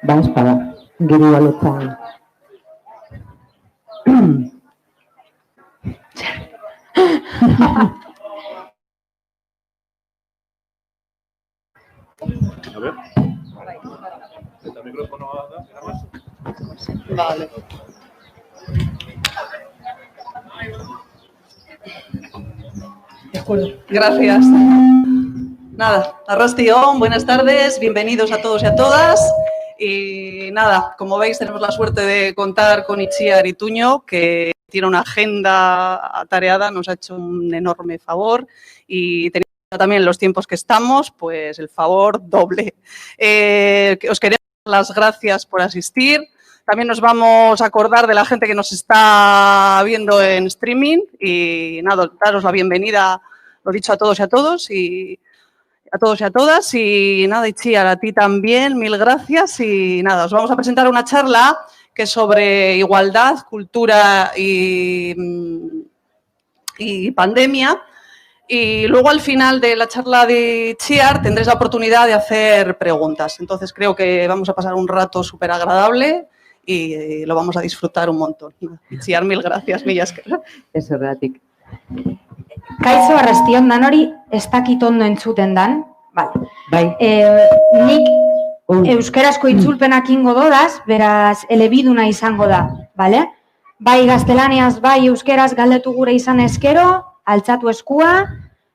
Ba, espada, gero balotzan. A ver. ¿Está el micrófono grabado? Vale. De acuerdo. Gracias. Nada, arrastion, buenas tardes, bienvenidos a todos y a todas. Y nada, como veis tenemos la suerte de contar con Itziar Ituño, que tiene una agenda atareada, nos ha hecho un enorme favor y teniendo también los tiempos que estamos, pues el favor doble. Os queremos dar las gracias por asistir. También nos vamos a acordar de la gente que nos está viendo en streaming y nada, daros la bienvenida, lo dicho, a todos y a todos y a todos y a todas. Y nada, Itziar, a ti también, mil gracias. Y nada, os vamos a presentar una charla que es sobre igualdad, cultura y pandemia. Y luego al final de la charla de Itziar tendréis la oportunidad de hacer preguntas. Entonces creo que vamos a pasar un rato súper agradable y lo vamos a disfrutar un montón. Itziar, mil gracias, mila esker. Ez horregatik. Kaixo, arrastion danori, ez dakit ondo entzuten dan. Vale. Bai. Nik euskarazko itzulpenak ingo dodaz, beraz, elebiduna izango da, bale? Bai gaztelaniaz, bai euskaraz galdetu gure izan eskero, altzatu eskua,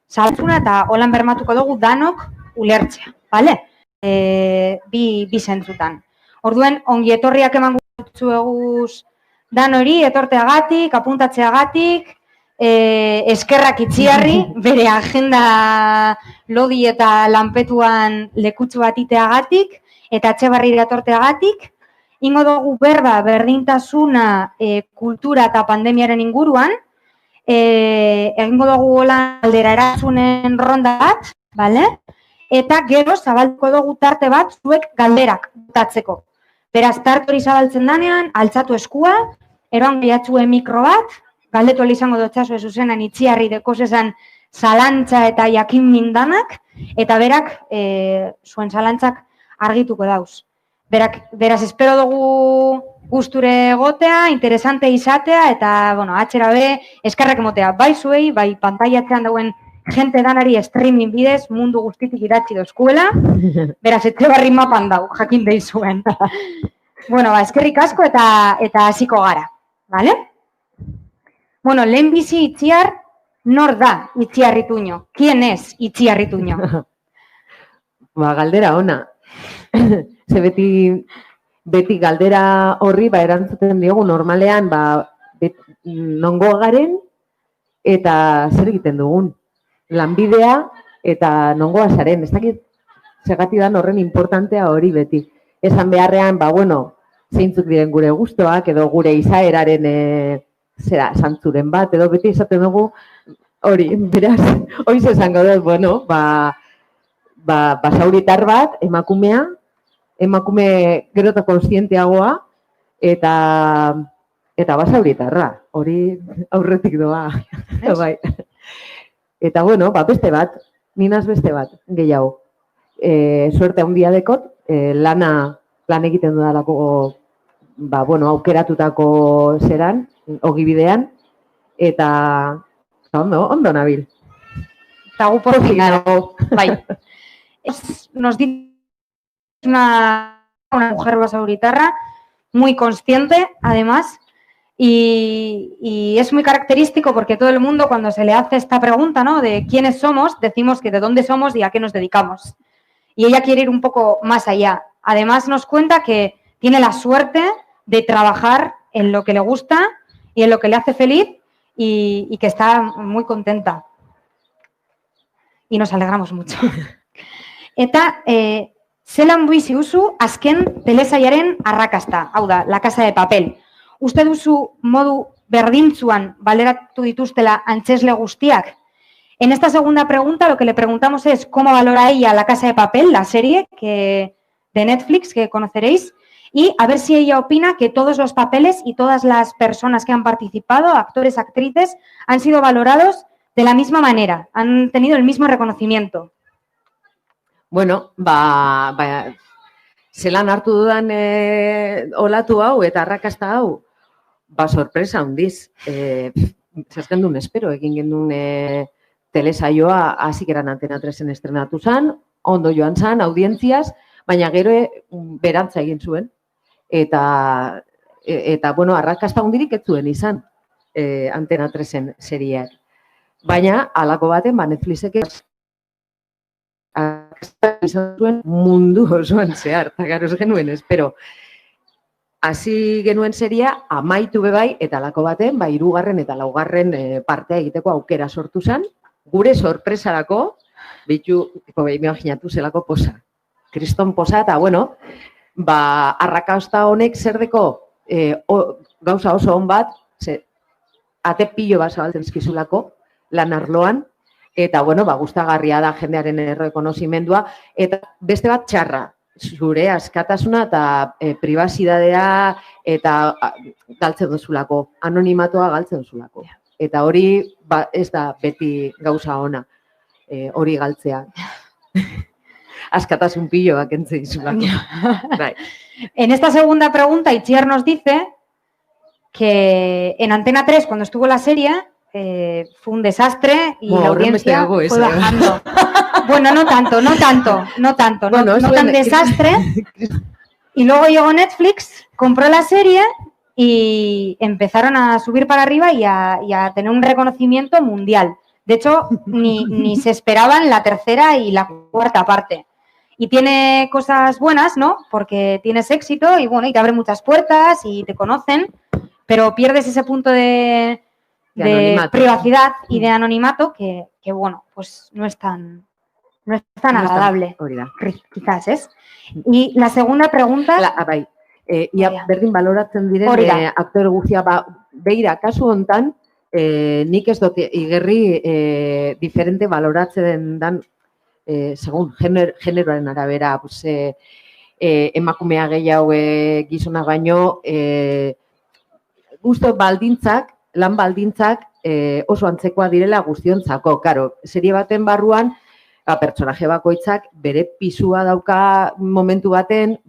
saltzuna eta holan bermatuko dugu danok ulertzea, bale? Bi zentzutan. Orduen, ongi etorriak eman gutzueguz danori, etorteagatik, apuntatzeagatik, eskerrak Itziarri, bere agenda lodi eta lanpetuan lekutsu bat iteagatik, eta Etxebarrira etorteagatik. Ingo dugu berba berdintasuna, kultura eta pandemiaren inguruan, egingo dugu holan aldera erantzunen ronda bat, bale? Eta gero zabalduko dugu tarte bat zuek galderak botatzeko. Beraz, tarte hori zabaltzen danean, altzatu eskua, eroan gehiatzue mikro bat, galdetu izango dutxazu zuzenan Itziarri dekos esan zalantza eta jakin mindanak, eta berak zuen zalantzak argituko dauz. Beraz, espero dugu gusture egotea, interesante izatea, eta, bueno, atxera be, eskarrak emotea bai zuei, bai pantaiatzean dauen jente danari streaming bidez, mundu guztitik idatzi dozkuela, beraz, Etxebarri mapan dau, jakin deizuen. Bueno, eskerrik asko eta hasiko gara, bale? Bueno, lehenbizi Itziar, nor da Itziar Ituño? ¿Quién es Itziar Ituño? Ba, galdera ona. Ze beti galdera horri erantzuten diogu normalean nongo garen eta zer egiten dugun. Lanbidea eta nongoa zaren. Ez dakit segatik dan horren importantea hori beti. Esan beharrean, zeintzuk diren gure gustoak edo gure izaeraren santzuren bat, edo beti esaten dugu hori, beraz, hori esango dut, basauritar bat, emakume gero eta konsienteagoa, eta basauritarra, hori aurretik doa, bai. Eta, beste bat, ninaz beste bat, gehiago. Suerte handia dekot, lan egiten dudalako, aukeratutako zeran, ogibidean, eta ondo nabil. Eta gu por final. Bai. Nos dice una mujer basauritarra muy consciente, además, y es muy característico porque todo el mundo cuando se le hace esta pregunta, ¿no?, de quiénes somos, decimos que de dónde somos y a qué nos dedicamos. Y ella quiere ir un poco más allá. Además nos cuenta que tiene la suerte de trabajar en lo que le gusta y en lo que le hace feliz y que está muy contenta. Y nos alegramos mucho. Eta, zelan bizi duzu azken telesaiaren arrakasta, hau da, La Casa de Papel. Uste duzu modu berdintzuan baleratu dituztela antzesle guztiak? En esta segunda pregunta lo que le preguntamos es cómo valora ella La Casa de Papel, la serie de Netflix que conoceréis, y a ver si ella opina que todos los papeles y todas las personas que han participado, actores, actrices, han sido valorados de la misma manera, han tenido el mismo reconocimiento. Bueno, zelan hartu dudan olatu hau eta arrakasta hau, ba, sorpresa handiz. Zazken duen espero, egin gendun telesaioa hasikeran Antena 3en estrenatu zan, ondo joan zan, audientziaz, baina gero berantza egin zuen. Eta bueno, arrakasta hundirik ez zuen izan Antena 3en serieak. Baina, halako baten, Netflixek izan zuen mundu osoan zehar, eta gero ez genuen, espero. Hasi genuen seria, amaitu bebai, eta halako baten, hirugarren eta laugarren partea egiteko aukera sortu zen, gure sorpresarako, imaginatu zelako posa. Kriston posa, eta bueno, arrakasta honek zerdeko gauza oso hon bat, ate pilo bat zabaltzen zkizulako, lan arloan, eta bueno, gustagarria da jendearen errekonozimendua, eta beste bat txarra, zure askatasuna eta pribasidadea eta galtzen duzulako, anonimatoa galtzen duzulako. Eta hori ez da beti gauza ona, hori galtzea. Askatasun piloak entzen dizulako. En esta segunda pregunta, Itziar nos dice que en Antena 3, cuando estuvo la serie, fue un desastre y la audiencia fue bajando. Bueno, no tanto, bueno, no tan desastre. Y luego llegó Netflix, compró la serie y empezaron a subir para arriba y a tener un reconocimiento mundial. De hecho, ni se esperaban la tercera y la cuarta parte. Y tiene cosas buenas, ¿no? Porque tienes éxito y bueno, y te abre muchas puertas y te conocen, pero pierdes ese punto de privacidad y de anonimato que bueno, pues no es tan agradable. Quizás es. Y la segunda pregunta... Ia berdin baloratzen diren aktore guztia, beira, kasu hontan, nik ez dut igerri diferente baloratzen dan segun generoaren arabera, emakumea gehiago gizona baino, guztu baldintzak, lan baldintzak oso antzekoa direla guztiontzako. Karo, serie baten barruan, pertsonaje bakoitzak bere pisua dauka momentu baten,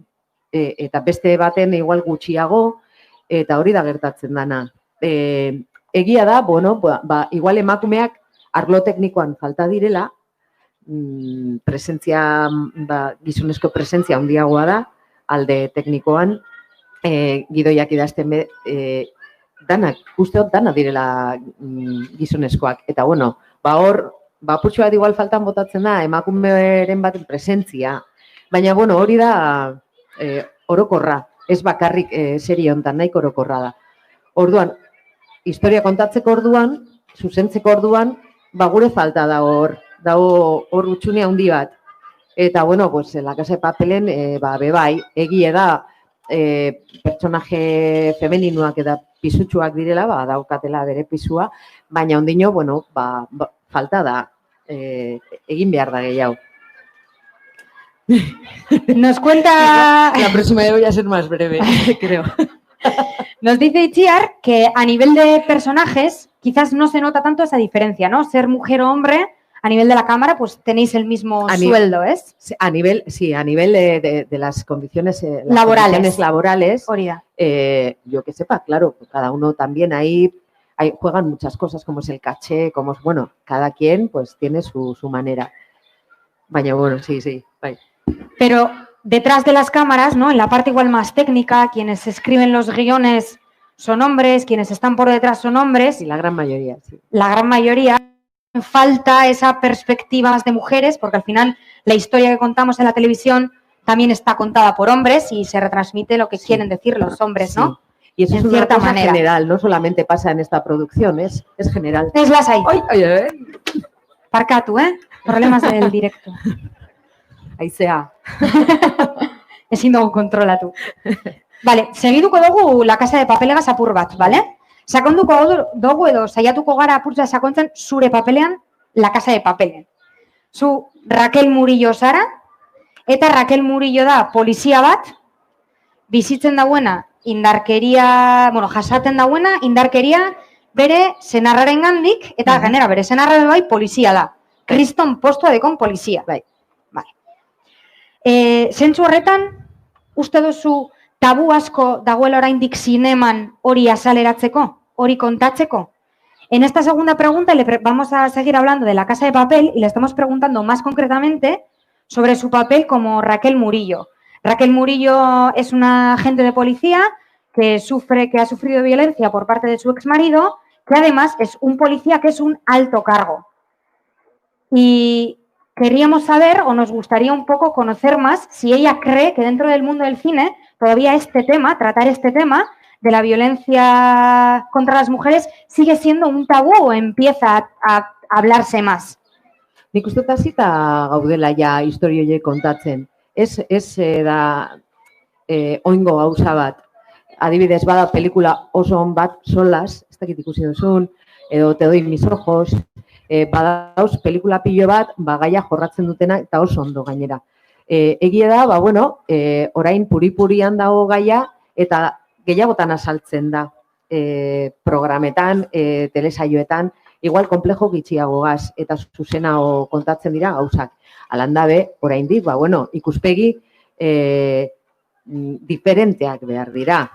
eta beste baten igual gutxiago, eta hori da gertatzen dana. Egia da, bueno, igual emakumeak arlo teknikoan falta direla, presentzia, gizonezko presentzia handiagoa da, alde teknikoan, gidoiak idazten danak, usteot dana direla gizonezkoak. Eta bueno, hor, putxu bat igual faltan botatzen da, emakumeren baten presentzia. Baina, bueno, hori da orokorra, ez bakarrik serie hontan, nahiko orokorra da. Orduan, historia kontatzeko orduan, zuzentzeko orduan, gure falta da hor utxune handi bat. Eta, bueno, pues, La Casa de Papelen, bebai, egie da, pertsonaje femeninuak eta pisutsuak direla, daukatela bere pisua, baina ondino, bueno, falta da, egin behar da gehiago. Nos cuenta... La próxima voy a ser más breve, creo. Nos dice Itziar que a nivel de personajes quizás no se nota tanto esa diferencia, ¿no? Ser mujer o hombre, a nivel de la cámara, pues tenéis el mismo sueldo, ¿es? A nivel de las condiciones laborales, yo que sepa, claro, cada uno también ahí juegan muchas cosas, como es el caché, como es, bueno, cada quien pues tiene su manera. Baina, bueno, sí, bye. Pero detrás de las cámaras, ¿no? En la parte igual más técnica, quienes escriben los guiones son hombres, quienes están por detrás son hombres. Y la gran mayoría, sí. La gran mayoría. Falta esa perspectiva más de mujeres, porque al final la historia que contamos en la televisión también está contada por hombres y se retransmite lo que quieren decir los hombres, ¿no? Sí. Y eso es una cosa general, no solamente pasa en esta producción, es general. Es las ahí. Parkatu, Problemas del directo. Aizea. Ezin dugu kontrolatu. Vale, segiduko dugu La Casa de Papelegaz apur bat, vale? Sakonduko dugu edo saiatuko gara apurtza sakontzen zure papelean La Casa de Papelen. Zu Raquel Murillo zara, eta Raquel Murillo da polizia bat, bizitzen dauena indarkeria, bueno, jasaten dauena indarkeria bere senarraren gandik, eta gainera bere senarra bai polizia da. Kriston postua dekon polizia. Bai. Zentzu horretan, uste duzu tabu asko dagoela oraindik zineman hori azaleratzeko, hori kontatzeko? En esta segunda pregunta vamos a seguir hablando de La Casa de Papel y le estamos preguntando más concretamente sobre su papel como Raquel Murillo. Raquel Murillo es una agente de policía que ha sufrido violencia por parte de su exmarido, que además es un policía que es un alto cargo. Y queríamos saber, o nos gustaría un poco conocer más, si ella cree que dentro del mundo del cine todavía tratar este tema de la violencia contra las mujeres sigue siendo un tabú o empieza a hablarse más. Nik uste hasita gaudela ja historia horiek kontatzen. Ez da oingo gauza bat. Adibidez, bada pelikula oso on bat, Solas, ez dakit ikusi duzun, edo Te doy mis ojos, badauz pelikula pilo bat, gaia jorratzen dutena, eta oso ondo gainera. Egia da, orain puri-purian dago gaia, eta gehiagotan azaltzen da programetan, telesaioetan, igual komplejo gitxiago gaz, eta zuzenago kontatzen dira gauzak. Alandabe, oraindik, ikuspegi diferenteak behar dira.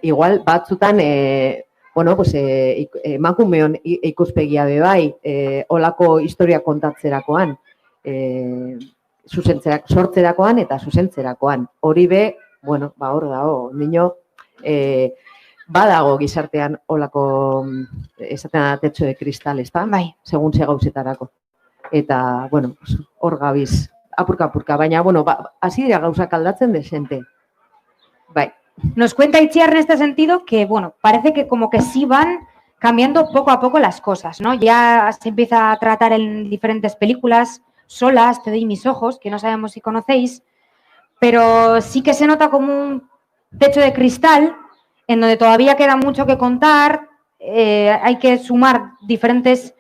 Igual batzutan, emakumeon ikuspegia bebai, olako historia kontatzerakoan, sortzerakoan eta zuzentzerakoan. Hori be, hor dago, nino, badago gizartean olako, esaten da techo de cristal, ez da? Bai. Segun ze gauzetarako. Eta, hor gabiz, apurka-apurka, baina, hasi dira gauzak aldatzen desente. Bai. Nos cuenta Itziar en este sentido que, parece que como que sí van cambiando poco a poco las cosas, ¿no? Ya se empieza a tratar en diferentes películas, Solas, Te doy mis ojos, que no sabemos si conocéis, pero sí que se nota como un techo de cristal en donde todavía queda mucho que contar, hay que sumar diferentes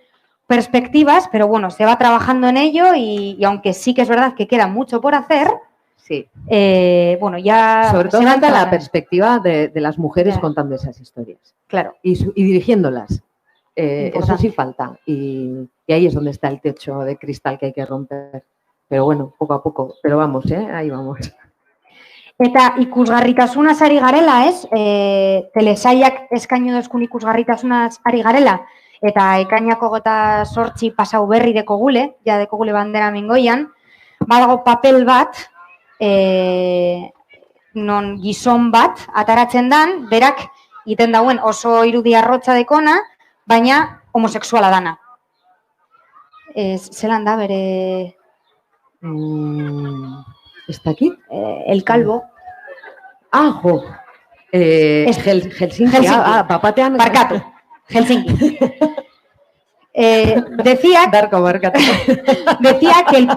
perspectivas, pero se va trabajando en ello y aunque sí que es verdad que queda mucho por hacer, sí. Ya... Sobre todo falta la perspectiva de las mujeres contando esas historias. Claro. Y dirigiéndolas. Eso sí falta. Y ahí es donde está el techo de cristal que hay que romper. Pero poco a poco. Pero vamos, ahí vamos. Eta ikusgarritasunaz ari garela, ez? Telesaiak eskaino dozkun ikusgarritasunaz ari garela. Eta ekainako 28 pasau berri dekogule, ja dekogule bandera mingoian, badago papel bat, non gizon bat ataratzen dan, berak iten dauen oso irudi arrotza dekona, baina homosexuala dana. Zelan da bere... Ez dakit? El Calvo. Jo. Helsinki. Papatean... Barkatu. Helsinki. Decía que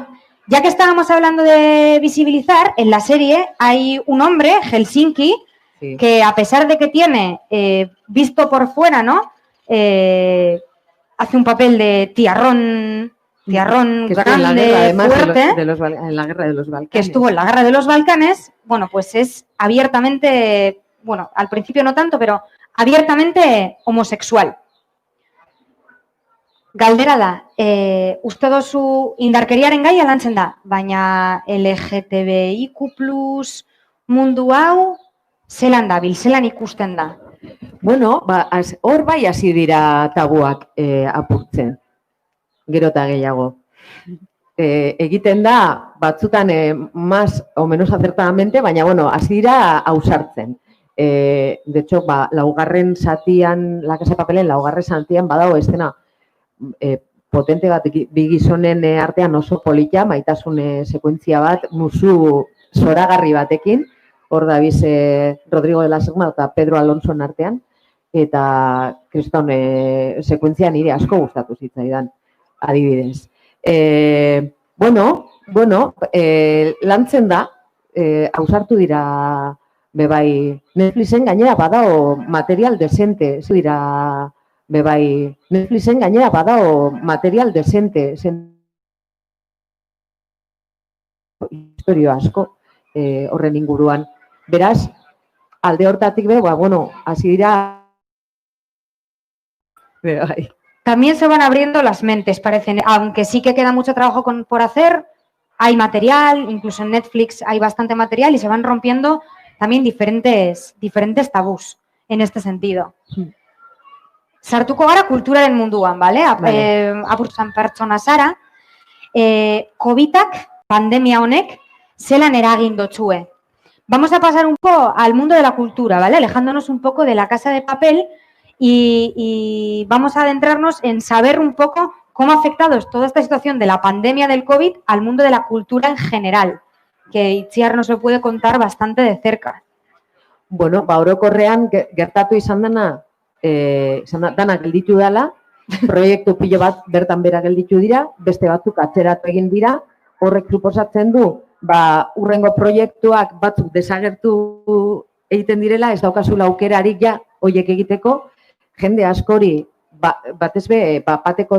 ya que estábamos hablando de visibilizar, en la serie hay un hombre, Helsinki, sí, que a pesar de que tiene, visto por fuera, ¿no? Hace un papel de tiarrón grande, fuerte, en la guerra de los Balcanes. Que estuvo en la guerra de los Balcanes, pues es abiertamente, al principio no tanto, pero abiertamente homosexual. Galdera da, uste dozu indarkeriaren gaia lantzen da, baina LGTBIQ+ mundu hau zelan dabil, zelan ikusten da? Hor bai hasi dira tabuak apurtzen, gero eta gehiago. Egiten da, batzutan más o menos acertadamente, baina hasi dira ausartzen. De hecho, laugarren zatian, La Casa de Papelen, laugarren zatian badago estena potente bat bi gizonen artean oso polita, maitasun sekuentzia bat, musu zoragarri batekin, hor dabiz Rodrigo de la Serna eta Pedro Alonsoen artean, eta kriston sekuentzia nire asko gustatu zitzaidan, adibidez. Lantzen da, ausartu dira bebai, Netflixen gainera badao material desente, ez dira bebai, Netflixen gainera badao material desente, historio asko horren inguruan. Beraz, alde hortatik hasi dira... También se van abriendo las mentes, parecen, aunque sí que queda mucho trabajo por hacer, hay material, incluso en Netflix hay bastante material y se van rompiendo también diferentes tabús en este sentido. Sartuko gara kulturaren munduan, bale? Apurtzen pertsona zara. COVIDak, pandemia honek, zelan eragin dotzue. Vamos a pasar un poco al mundo de la cultura, ¿vale? Alejándonos un poco de La Casa de Papel y vamos a adentrarnos en saber un poco cómo ha afectado toda esta situación de la pandemia del COVID al mundo de la cultura en general, que Itziar nos lo puede contar bastante de cerca. Bueno, orokorrean gertatu izan dena, dana gelditu dela, proiektu pilo bat bertan bera gelditu dira, beste batzuk atzeratu egin dira, horrek suposatzen du, urrengo proiektuak batzuk desagertu egiten direla, ez daukazula aukerarik ja horiek egiteko, jende askori batez be bapateko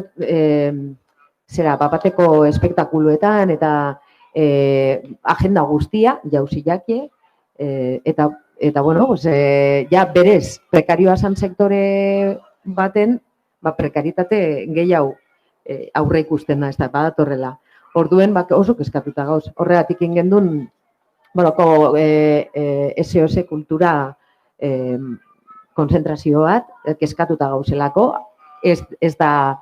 espektakuluetan eta agenda guztia jauzi jakie eta bueno, pues ja berez prekarioa san sektore baten prekaritate gehiago aurre ikusten da, ez da badatorrela. Orduen oso kezkatuta gauz. Horregatik ingendun SOS kultura konzentrazio bat, kezkatuta gauzelako, ez da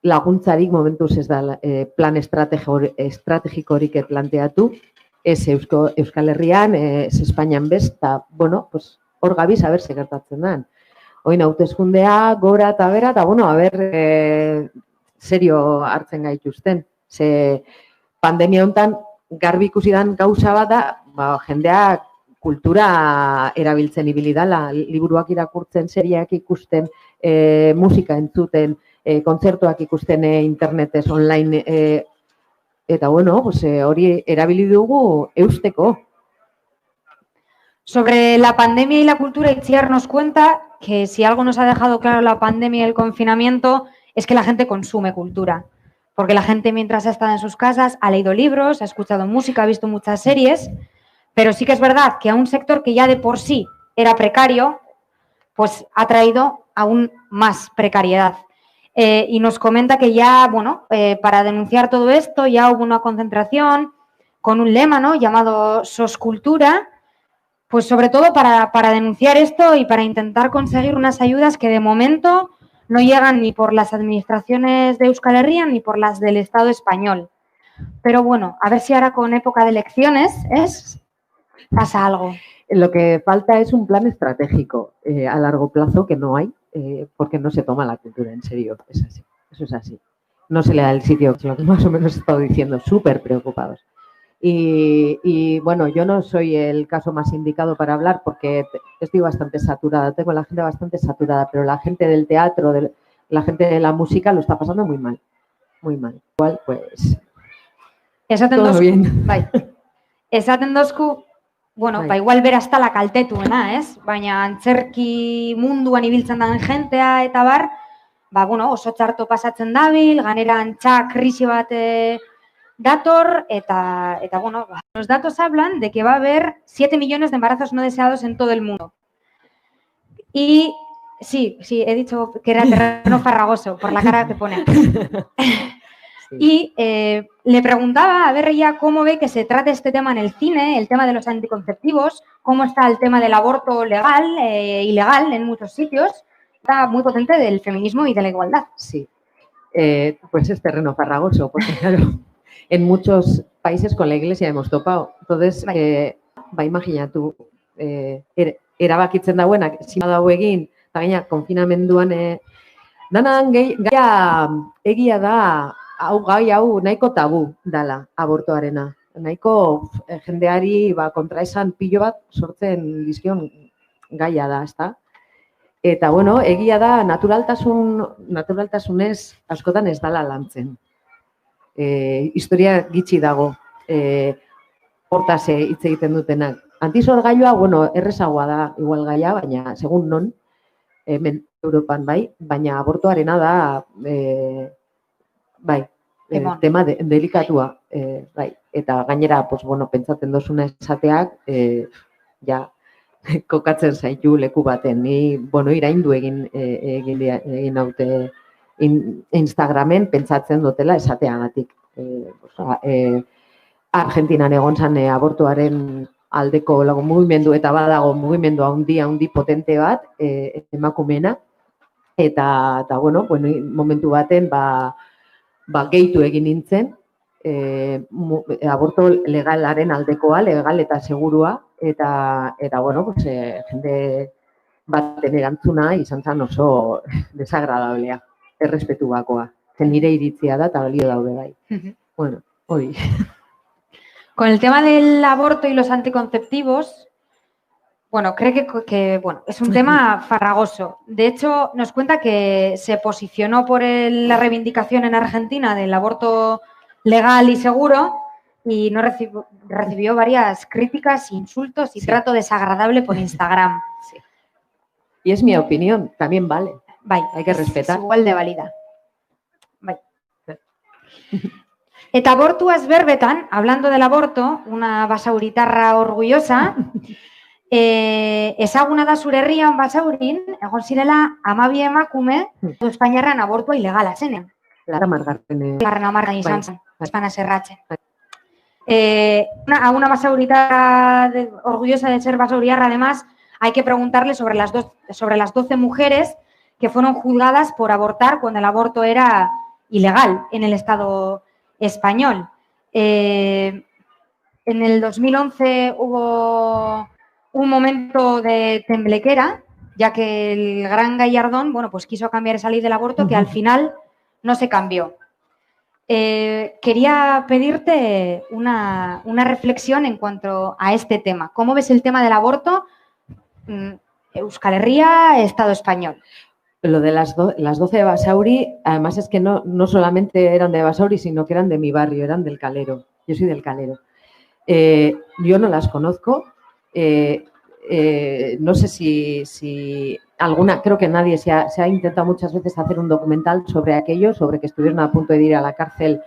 laguntzarik momentuz ez da plan estrategikorik planteatu, ez Euskal Herrian, ez Espainian bez, eta, bueno, hor gabiz, haber segertatzen den. Oin hauteskundea, gora eta bera, eta, bueno, haber serio hartzen gaituzten. Ze pandemia honetan garbi ikusi dan gauza bat da, jendeak kultura erabiltzen ibili dela, liburuak irakurtzen, seriak ikusten, musika entzuten, kontzertuak ikusten internetez, online, eta bueno, hori erabili dugu eusteko. Sobre la pandemia y la cultura, Itziar nos cuenta que si algo nos ha dejado claro la pandemia y el confinamiento es que la gente consume cultura. Porque la gente mientras ha estado en sus casas ha leído libros, ha escuchado música, ha visto muchas series, pero sí que es verdad que a un sector que ya de por sí era precario, pues ha traído aún más precariedad. Y nos comenta que ya, bueno, para denunciar todo esto ya hubo una concentración con un lema, ¿no?, llamado Soscultura, pues sobre todo para denunciar esto y para intentar conseguir unas ayudas que de momento no llegan ni por las administraciones de Euskal Herria ni por las del Estado español. Pero bueno, a ver si ahora con época de elecciones pasa algo. Lo que falta es un plan estratégico a largo plazo que no hay, porque no se toma la cultura en serio. Es así, eso es así. No se le da el sitio, es lo que más o menos he estado diciendo, súper preocupados. Y bueno, yo no soy el caso más indicado para hablar porque estoy bastante saturada, tengo la gente bastante saturada, pero la gente del teatro, la gente de la música lo está pasando muy mal, muy mal. Igual, pues, todo bien. Bai. Esaten dozku, bueno, igual beraz tala kaltetuena, ez? Baina antzerki munduan ibiltzen den jentea eta bar, bueno, oso txarto pasatzen dabil, ganera antza krisi bat dator, eta bueno, los datos hablan de que va a haber 7 millones de embarazos no deseados en todo el mundo. Y sí, he dicho que era terreno farragoso, por la cara que pone. Y le preguntaba a ver ella cómo ve que se trata este tema en el cine, el tema de los anticonceptivos, cómo está el tema del aborto legal, ilegal en muchos sitios. Está muy potente del feminismo y de la igualdad. Sí, pues es terreno farragoso, porque claro, en muchos países con la iglesia hemos topado. Entonces, imaginatu, erabakitzen dauenak, zima dago egin, eta gaina, konfinamenduan, danan gaia egia da, hau nahiko tabu dala abortoarena. Nahiko jendeari kontraesan pilo bat sortzen dizkion gaia da, ezta? Eta, bueno, egia da naturaltasunez askotan ez dala lantzen. Historia gitxi dago hortaz hitz egiten dutenak. Antisorgailua, bueno, errezagoa da igual gaia, baina segun non, hemen Europan bai, baina abortoarena da tema delikatua, bai. Eta gainera, pues bueno, pentsatzen dozuna esateak, ja, kokatzen zaitu leku baten. Ni, bueno, iraindu egin haute Instagramen pentsatzen dutela esateagatik. Argentinan egon zan abortuaren aldeko lagun mugimendu eta badago mugimendu handi potente bat emakumena eta bueno, momentu baten gehitu egin nintzen aborto legalaren aldekoa, legal eta segurua eta bueno, pues jende baten erantzuna izan zen oso desagradablea, errespetuakoa. Nire iritzia da eta balio daude bai. Bueno, hori. Con el tema del aborto y los anticonceptivos, bueno, cree que bueno, es un tema farragoso. De hecho, nos cuenta que se posicionó por la reivindicación en Argentina del aborto legal y seguro y no recibió varias críticas, insultos y trato desagradable por Instagram. Sí. Y es mi opinión, también vale. Bai, hay que respetar. Es igual de válida. Bai. Eta abortuaz berbetan, hablando del aborto, una basauritarra orgullosa, ezaguna da zure herrian basaurin, egon zirela 12 emakume Espainiarran abortua ilegala zenean. Lara Margarten. Lara Margarten izan zen, Espana Serratxe. A una basauritarra orgullosa de ser basauriarra, además, hay que preguntarle sobre las 12 mujeres que fueron juzgadas por abortar cuando el aborto era ilegal en el Estado español. En el 2011 hubo un momento de temblequera, ya que el Gran Gallardón, bueno, pues quiso cambiar esa ley del aborto que al final no se cambió. Quería pedirte una reflexión en cuanto a este tema. ¿Cómo ves el tema del aborto? Euskal Herria, Estado español. Lo de las 12 de Basauri, además es que no solamente eran de Basauri, sino que eran de mi barrio, eran del Calero. Yo soy del Calero. Yo no las conozco. No sé si alguna, creo que nadie se ha intentado muchas veces hacer un documental sobre aquello, sobre que estuvieron a punto de ir a la cárcel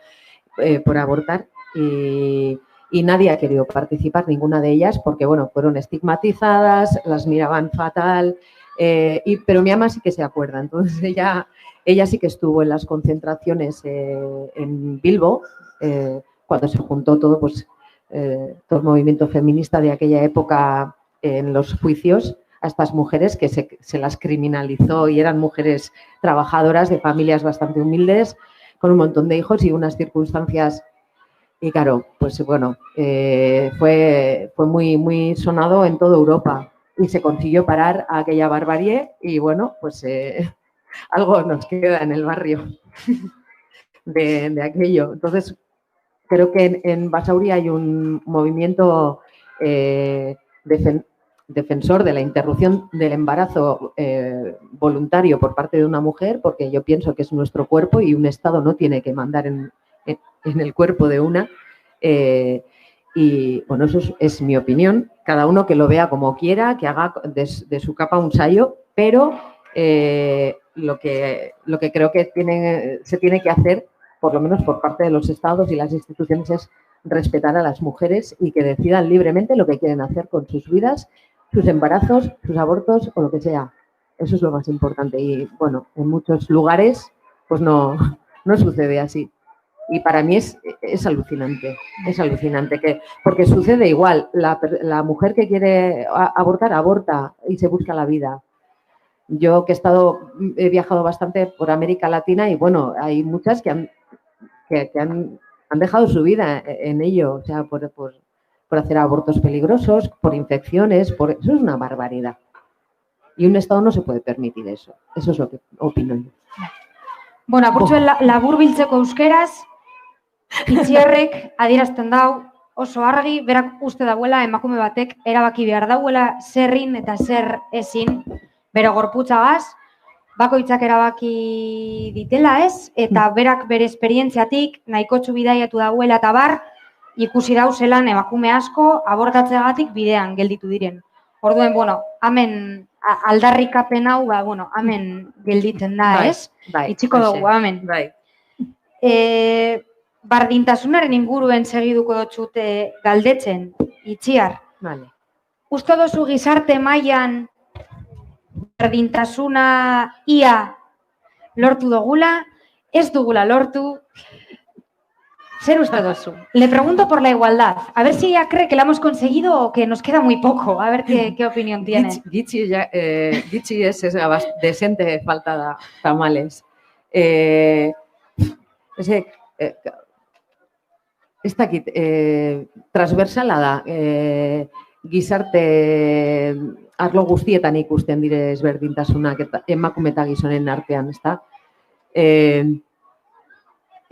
por abortar y nadie ha querido participar, ninguna de ellas, porque bueno, fueron estigmatizadas, las miraban fatal, pero mi ama sí que se acuerda, entonces ella sí que estuvo en las concentraciones en Bilbo, cuando se juntó todo, pues todo el movimiento feminista de aquella época en los juicios a estas mujeres que se las criminalizó y eran mujeres trabajadoras de familias bastante humildes, con un montón de hijos y unas circunstancias. Y claro, pues bueno, fue muy, muy sonado en toda Europa y se consiguió parar a aquella barbarie y bueno, pues algo nos queda en el barrio de aquello. Entonces, creo que en Basauri hay un movimiento defensor de la interrupción del embarazo voluntario por parte de una mujer, porque yo pienso que es nuestro cuerpo y un Estado no tiene que mandar en el cuerpo de una. Y bueno, eso es mi opinión. Cada uno que lo vea como quiera, que haga de su capa un sayo, pero lo que creo que se tiene que hacer, por lo menos por parte de los Estados y las instituciones, es respetar a las mujeres y que decidan libremente lo que quieren hacer con sus vidas, sus embarazos, sus abortos o lo que sea. Eso es lo más importante. Y bueno, en muchos lugares pues no sucede así. Y para mí es alucinante, porque sucede igual. La mujer que quiere abortar, aborta y se busca la vida. Yo que he viajado bastante por América Latina y bueno, hay muchas que han dejado su vida en ello, o sea, por hacer abortos peligrosos, por infecciones, eso es una barbaridad. Y un Estado no se puede permitir eso. Eso es lo que opino yo. Bueno, apurtxo laburbiltzeko euskeraz, Itziarrek adierazten dau oso argi, berak uste dauela emakume batek erabaki behar dauela zerrin eta zer ezin bere gorputzagaz, bakoitzak erabaki ditela ez, eta berak bere esperientziatik nahikotxu bidaiatu dauela eta bar, ikusi dauzelan emakume asko abortatzeagatik bidean gelditu diren. Orduen, bueno, hemen aldarrikapen hau, bueno, hemen gelditzen da, ez? Itxiko dugu, hemen. Bardintasunaren inguruen segiduko dutxute galdetzen, Itziar. Uste dozu gizarte mailan bardintasuna ia lortu dugula, ez dugula lortu. Zer uste duzu? Le pregunto por la igualdad. A ver si ella cree que la hemos conseguido o que nos queda muy poco. A ver qué opinión tiene. Gitxi ez desente falta da, tamales. Ez dakit, transversala da, gizarte arlo guztietan ikusten dire ezberdintasunak emakume eta gizonen artean, ezta?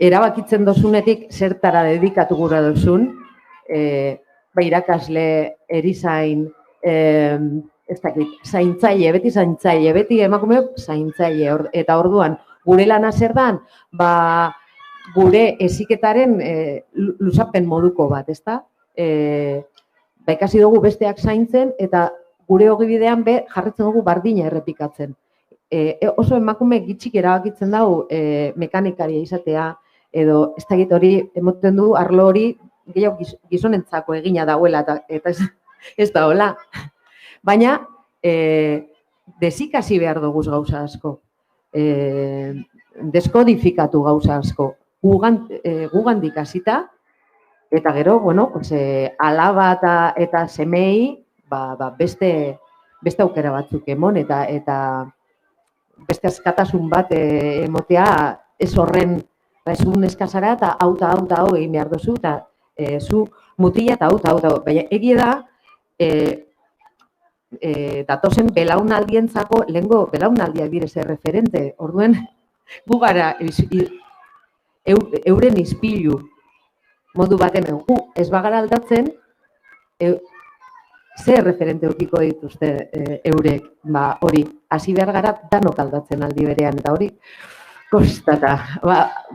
Erabakitzen dozunetik zertara dedikatu gura dozun, irakasle, erizain, ez dakit, zaintzaile, beti emakume zaintzaile, eta orduan, gure lana zer dan, gure heziketaren luzapen moduko bat, ezta? Ikasi dugu besteak zaintzen, eta gure ogibidean jarretzen dugu bardina errepikatzen. Oso emakume gitxik erabakitzen dugu mekanikaria izatea, edo ez dakit hori emoten du arlo hori gehiago gizonentzako egina dauela, eta ez da hola. Baina, desikasi behar dugu gauza asko, deskodifikatu gauza asko, gugandik hasita, eta gero, alaba eta semei beste aukera batzuk emon, eta beste askatasun bat emotea ez horren, ez un eskazara eta hau egin behar duzu, eta zu mutila eta hau. Baina egia da, datozen belaunaldientzako, lehengo belaunaldiak direz referente, orduen gu gara euren izpilu modu baten gu ez bagara aldatzen, zer referente aurkiko dituzte eurek, hori, hasi behar gara danok aldatzen aldi berean, eta hori kostata.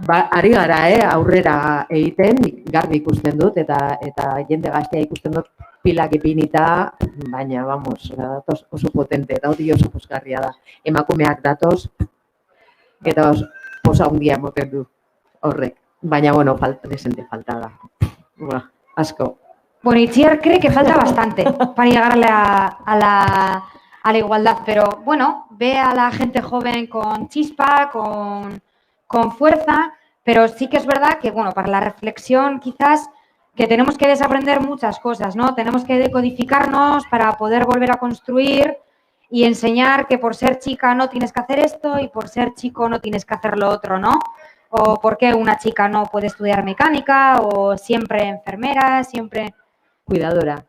Ari gara, aurrera egiten, garbi ikusten dut, eta jende gaztea ikusten dut pilak ipinita, baina, oso potente, eta hori oso pozgarria da. Emakumeak datoz, eta posa hundia moten du horrek. Baina, desente falta da. Asko. Bueno, Itziar cree que falta bastante para llegar a la igualdad, pero bueno, ve a la gente joven con chispa, con fuerza, pero sí que es verdad que, para la reflexión quizás que tenemos que desaprender muchas cosas, ¿no? Tenemos que decodificarnos para poder volver a construir y enseñar que por ser chica no tienes que hacer esto y por ser chico no tienes que hacer lo otro, ¿no? O por qué una chica no puede estudiar mecánica o siempre enfermera, siempre... Cuidadora.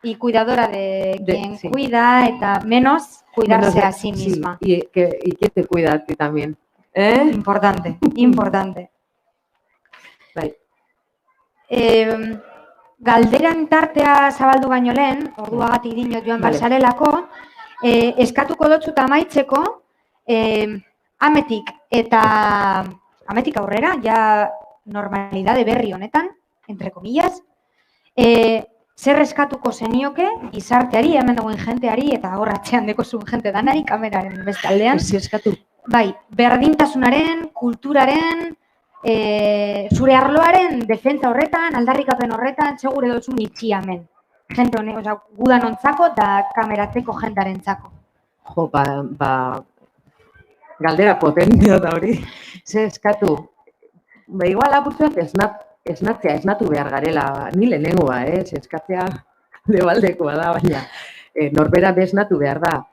Y cuidadora de quien cuida, eta menos cuidarse a sí misma. Sí, y que te cuida a ti también. Importante. Galderan tartea zabaldu baino lehen, orduagatik dinot joan balsarelako, eskatuko dotzuta amaitzeko, ametik aurrera, ja normalidade berri honetan, entre comillas, zer eskatuko zenioke gizarteari, hemen dagoen jenteari, eta hor atxean dekozun jente danari, kameraren beste aldean. Eskatu. Bai, berdintasunaren, kulturaren, zure arloaren defentsa horretan, aldarrikapen horretan, segure dozun itxiamen. Jente honek, gudan ontzako eta kameratzeko jendarentzako. Jo, galdera potentia da hori. Ze eskatu. Igual apurtuak esnatu behar garela, ni lehenengoa, eskatzea debaldekoa da, baina norbera esnatu behar da.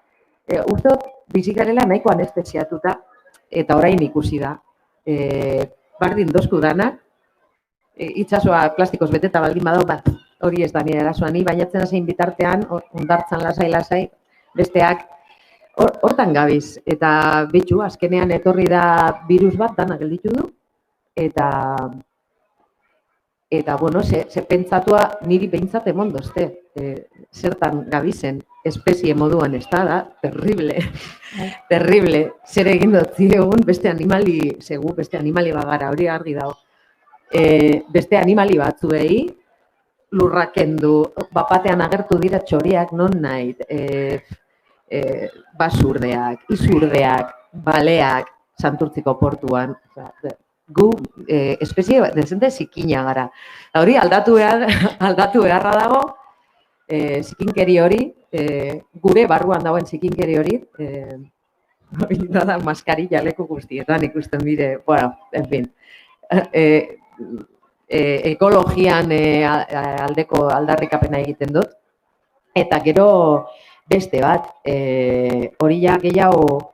Uztot, bizikarela nahiko anestesiatuta, eta orain ikusi da. Bardin dozku danak, itxasoa plastikoz beteta baldin badau, hori ez da nire arazoa, ni bainatzen hasein bitartean, ondartzan lasai, besteak hortan gabiz. Eta bitxu, azkenean etorri da virus bat danak gelditu du, eta bueno, ze pentsatua niri behintzat emondo, zertan gabizen, espezie moduan ez da, terrible, zer egin dut ziregun, beste animali bagara, hori argi dago, beste animali batzuei, lurrak kendu, bapatean agertu dira txoriak non nahi, basurdeak, izurdeak, baleak, Santurtziko portuan, gu espezie desente zikina gara. Hori aldatu beharra dago, zikinkeri hori, gure barruan dagoen zikinkeri hori, hori da maskarilla leku guztietan ikusten dire, bueno, en fin, ekologian aldeko aldarrikapena egiten dut. Eta gero beste bat, hori ja gehiago,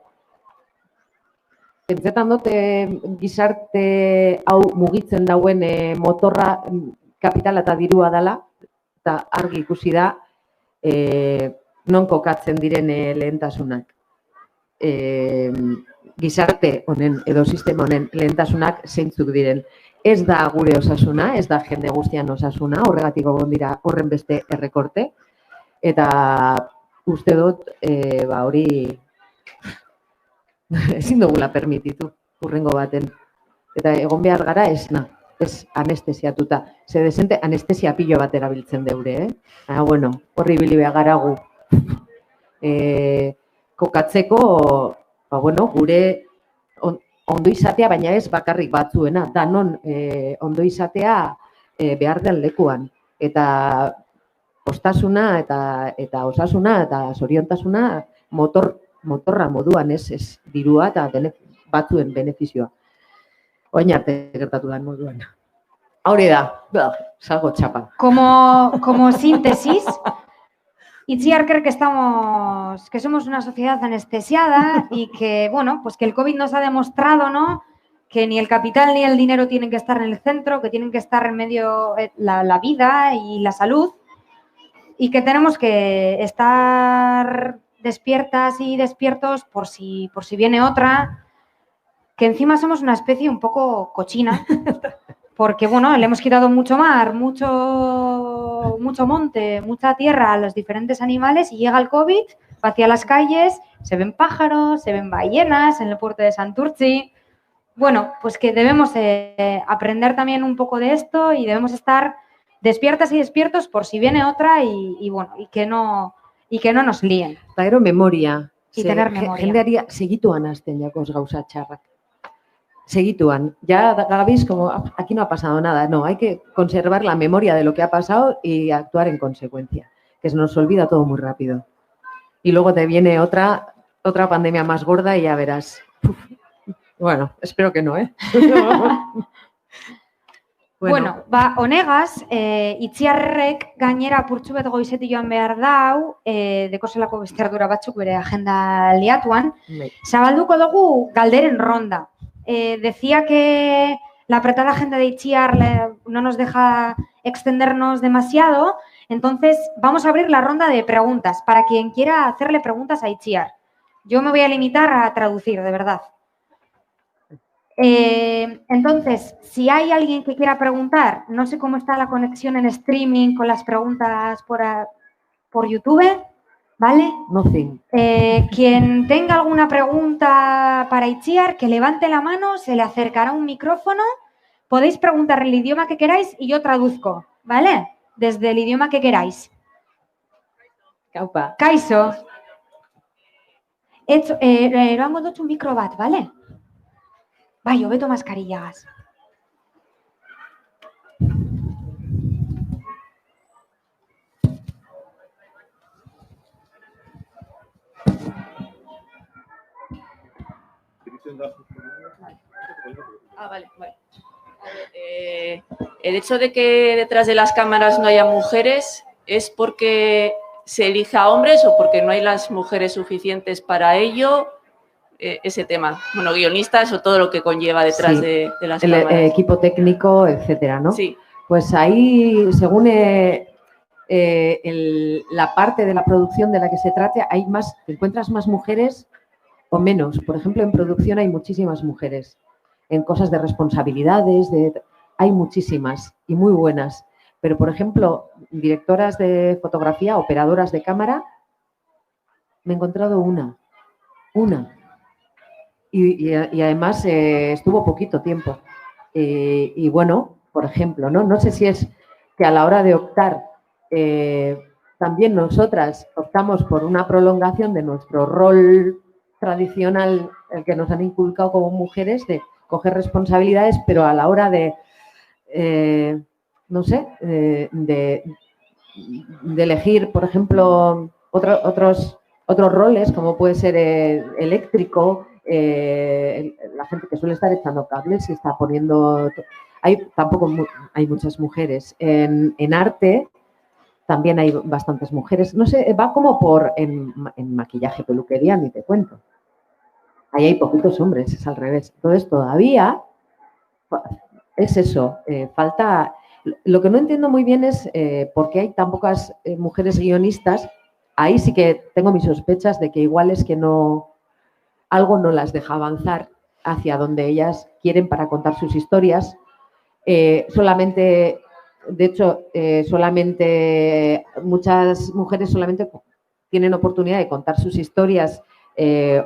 pentsetan dut gizarte hau mugitzen dauen motorra kapitala eta dirua dela, eta argi ikusi da non kokatzen diren lehentasunak. Gizarte honen edo sistema honen lehentasunak zeintzuk diren. Ez da gure osasuna, ez da jende guztian osasuna, horregatik egon dira horren beste errekorte, eta uste dut hori ezin dugula permititu hurrengo baten. Eta egon behar gara ez anestesiatuta. Ze desente anestesia pilo bat erabiltzen deure, bueno, horri ibili behar gara gu. Kokatzeko, bueno, gure ondo izatea, baina ez bakarrik batzuena, danon ondo izatea behar den lekuan. Eta ostasuna eta osasuna eta zoriontasuna motorra moduan ez dirua eta batzuen benefizioa. Oin arte gertatu da moduan. Hori da, salgo txapa. Como síntesis, Itziar cree que somos una sociedad anestesiada y que, bueno, pues que el COVID nos ha demostrado, ¿no?, que ni el capital ni el dinero tienen que estar en el centro, que tienen que estar en medio la vida y la salud, y que tenemos que estar despiertas y despiertos por si viene otra, que encima somos una especie un poco cochina, porque, bueno, le hemos quitado mucho mar, mucho monte, mucha tierra a los diferentes animales y llega el COVID, vacía las calles, se ven pájaros, se ven ballenas en el puerto de Santurtzi. Bueno, pues que debemos aprender también un poco de esto y debemos estar despiertas y despiertos por si viene otra y bueno, y que no nos líen. Eta gero memoria. Y tener memoria. Jendearia segituan hasten jakoz gauza txarrak. Segituan. Ya gabiz como aquí no ha pasado nada. No, hay que conservar la memoria de lo que ha pasado y actuar en consecuencia. Que se nos olvida todo muy rápido. Y luego te viene otra pandemia más gorda y ya verás. Bueno, espero que no, Bueno, honegaz, Itziarrek gainera apurtxu bet goizetik joan behar dau, dekozelako beste ardura batzuk bere agenda liatuan. Zabalduko dugu galderen ronda. Decía que la apretada agenda de Itziar no nos deja extendernos demasiado, entonces vamos a abrir la ronda de preguntas para quien quiera hacerle preguntas a Itziar. Yo me voy a limitar a traducir, de verdad. Entonces, si hay alguien que quiera preguntar, no sé cómo está la conexión en streaming con las preguntas por YouTube, ¿vale? Nothing. Quien tenga alguna pregunta para Itziar, que levante la mano, se le acercará un micrófono, podéis preguntar el idioma que queráis y yo traduzco, ¿vale? Desde el idioma que queráis. Kaupa. Kaixo. Eroango dut un mikro bat, ¿vale? Bai, hobeto maskarillagaz. Vale. El hecho de que detrás de las cámaras no haya mujeres es porque se elija a hombres o porque no hay las mujeres suficientes para ello. Ese tema, bueno, guionistas o todo lo que conlleva detrás de las cámaras. El equipo técnico, etcétera, ¿no? Sí. Pues ahí, según la parte de la producción de la que se trate, te encuentras más mujeres o menos. Por ejemplo, en producción hay muchísimas mujeres. En cosas de responsabilidades, hay muchísimas y muy buenas. Pero, por ejemplo, directoras de fotografía, operadoras de cámara, me he encontrado una. Y además estuvo poquito tiempo. Y bueno, por ejemplo, no sé si es que a la hora de optar, también nosotras optamos por una prolongación de nuestro rol tradicional, el que nos han inculcado como mujeres, de coger responsabilidades, pero a la hora de, de elegir, por ejemplo, otros otros roles, como puede ser eléctrico, la gente que suele estar echando cables y está poniendo... Hay muchas mujeres. En arte también hay bastantes mujeres. No sé, va como en maquillaje, peluquería, ni te cuento. Ahí hay poquitos hombres, es al revés. Entonces todavía es eso, falta... Lo que no entiendo muy bien es por qué hay tan pocas mujeres guionistas. Ahí sí que tengo mis sospechas de que igual es que algo no las deja avanzar hacia donde ellas quieren para contar sus historias. Solamente muchas mujeres solamente tienen oportunidad de contar sus historias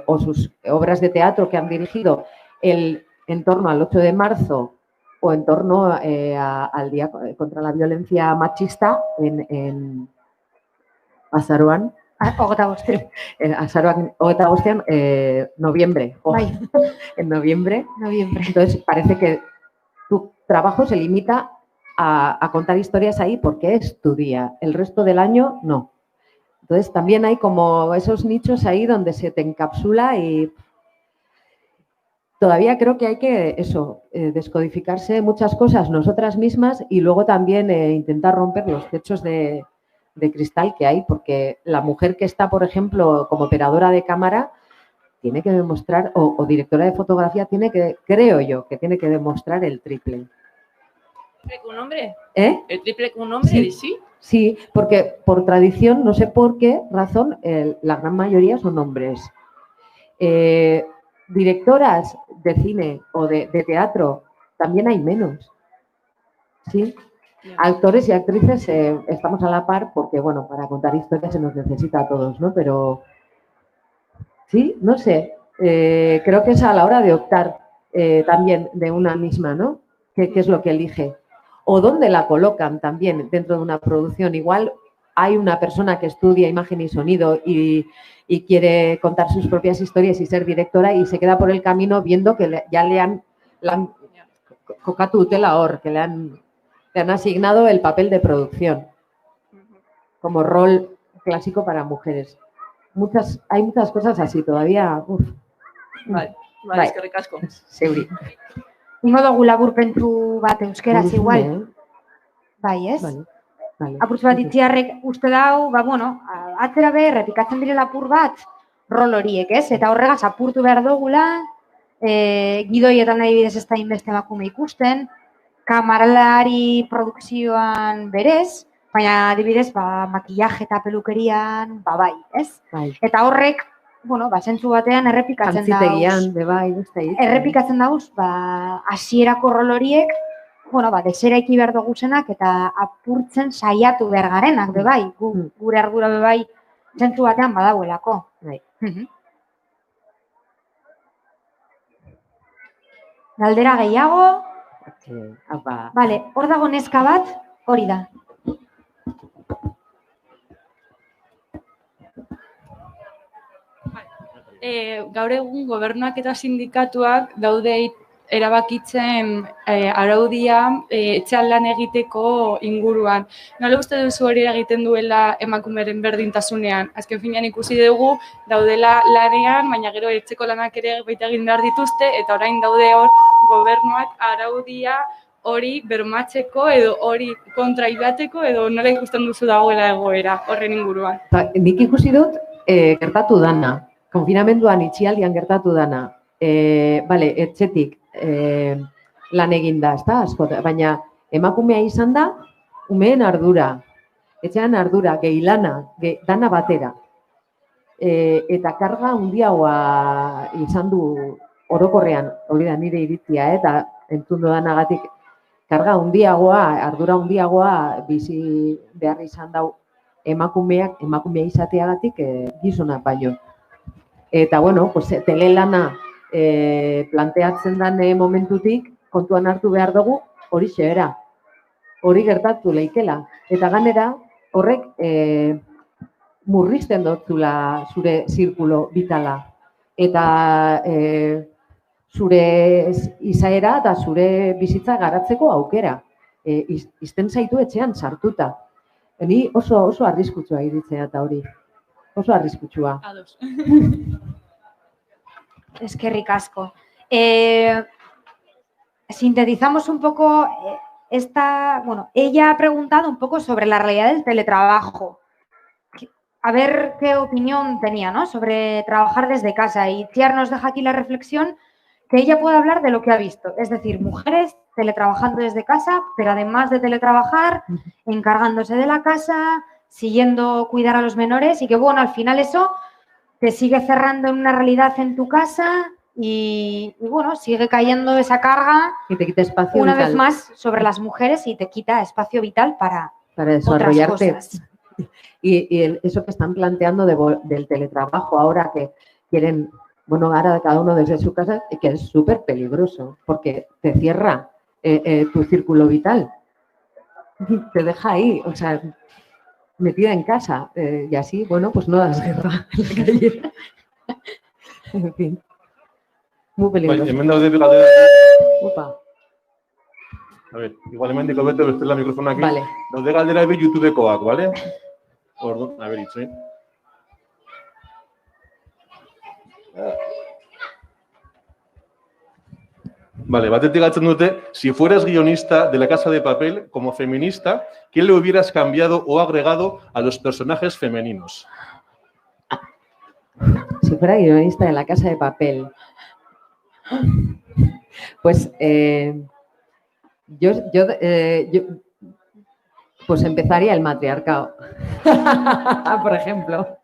o sus obras de teatro que han dirigido en torno al 8 de marzo o en torno al Día contra la Violencia Machista en Azaroan. Azaroan, noviembre. En noviembre. Entonces parece que tu trabajo se limita a contar historias ahí porque es tu día. El resto del año, no. Entonces también hay como esos nichos ahí donde se te encapsula y todavía creo que hay que descodificarse muchas cosas nosotras mismas y luego también intentar romper los techos de cristal que hay, porque la mujer que está, por ejemplo, como operadora de cámara tiene que demostrar, o directora de fotografía, creo yo, que tiene que demostrar el triple. ¿El triple que un hombre? ¿El triple que un hombre? Sí. Sí, porque por tradición, no sé por qué razón, la gran mayoría son hombres. Directoras de cine o de teatro, también hay menos. ¿Sí? Actores y actrices estamos a la par porque, bueno, para contar historias se nos necesita a todos, ¿no? Pero sí, no sé, creo que es a la hora de optar también de una misma, ¿no? ¿Qué es lo que elige? O dónde la colocan también dentro de una producción. Igual hay una persona que estudia imagen y sonido y quiere contar sus propias historias y ser directora y se queda por el camino viendo que ya le han kokatu tela hor, que le han asignado el papel de producción como rol clásico para mujeres. Hay muchas cosas así todavía. Vale, es que recasco. Zeuri. Ingo dugu laburpentu bat euskeraz igual. Bai, ez? Vale. Apurtz bat itziarrek uste dau, atzera errepikatzen direla apur bat rol horiek, ez? Eta horregaz apurtu behar dugula, gidoietan adibidez ez da inbeste emakume ikusten, kamaralari produkzioan berez, baina adibidez makillaje eta pelukerian, bai, ez? Eta horrek, zentzu batean errepikatzen dauz. Jantzitegian, bai, errepikatzen dauz, hasierako rol horiek, deseraiki behar duguzenak eta apurtzen saiatu behar garenak, bai, gure ardura bai, zentzu batean badauelako. Galdera gehiago? Bale, hor dago neska bat, hori da. Gaur egun gobernuak eta sindikatuak daude erabakitzen araudia etxean lan egiteko inguruan. Nola uste duzu hori egiten duela emakumeren berdintasunean? Azken finean ikusi dugu daudela lanean, baina gero etxeko lanak ere baita egin behar dituzte, eta orain daude hor gobernuak araudia hori bermatzeko edo hori kontra ibateko edo nola ikusten duzu dagoela egoera horren inguruan. Nik ikusi dut gertatu dana, konfinamenduan itxialdian gertatu dana. Etxetik lan eginda, asko, baina emakumea izan da, umeen ardura, etxean ardura, gehi lana, dana batera. Eta karga handiagoa izan du orokorrean, hori da nire iritzia, eta entzun dodanagatik karga handiagoa, ardura handiagoa bizi behar izan dau emakumea izateagatik gizonak baino. Eta, telelana planteatzen den momentutik, kontuan hartu behar dugu, hori xebera. Hori gertatu leikela. Eta ganera, horrek murrizten dutzula zure zirkulo vitala. Eta zure izaera eta zure bizitza garatzeko aukera. Izten zaitu etxean sartuta. Ni oso arriskutsua iritzea eta hori. Oso arriskutsua. Ados. Es que ricasco. Sintetizamos un poco ella ha preguntado un poco sobre la realidad del teletrabajo. A ver qué opinión tenía, ¿no? Sobre trabajar desde casa. Y Txiar nos deja aquí la reflexión que ella puede hablar de lo que ha visto. Es decir, mujeres teletrabajando desde casa, pero además de teletrabajar, encargándose de la casa, siguiendo cuidar a los menores y que, bueno, al final eso te sigue cerrando en una realidad en tu casa y bueno, sigue cayendo esa carga Y te quita espacio una vital vez más sobre las mujeres y te quita espacio vital para para otras desarrollarte. cosas. Eso que están planteando del teletrabajo ahora que quieren, bueno, ahora cada uno desde su casa, que es súper peligroso porque te cierra tu círculo vital. Te deja ahí, o sea, metida en casa. Y así, bueno, pues no das guerra en la calle. En fin. Muy Bai, peligroso. hemen daude bi galdera. Upa, A ver, igual hemendik hobeto bestela mikrofonak. vale. Daude galdera bi YouTubekoak, vale? Orduan, a ver, itxoin. Vale, batetik galtzen dute, si fueras guionista de La Casa de Papel, como feminista, ¿qué le hubieras cambiado o agregado a los personajes femeninos? Si fuera guionista de La Casa de Papel, pues yo pues empezaría el matriarcado, por ejemplo.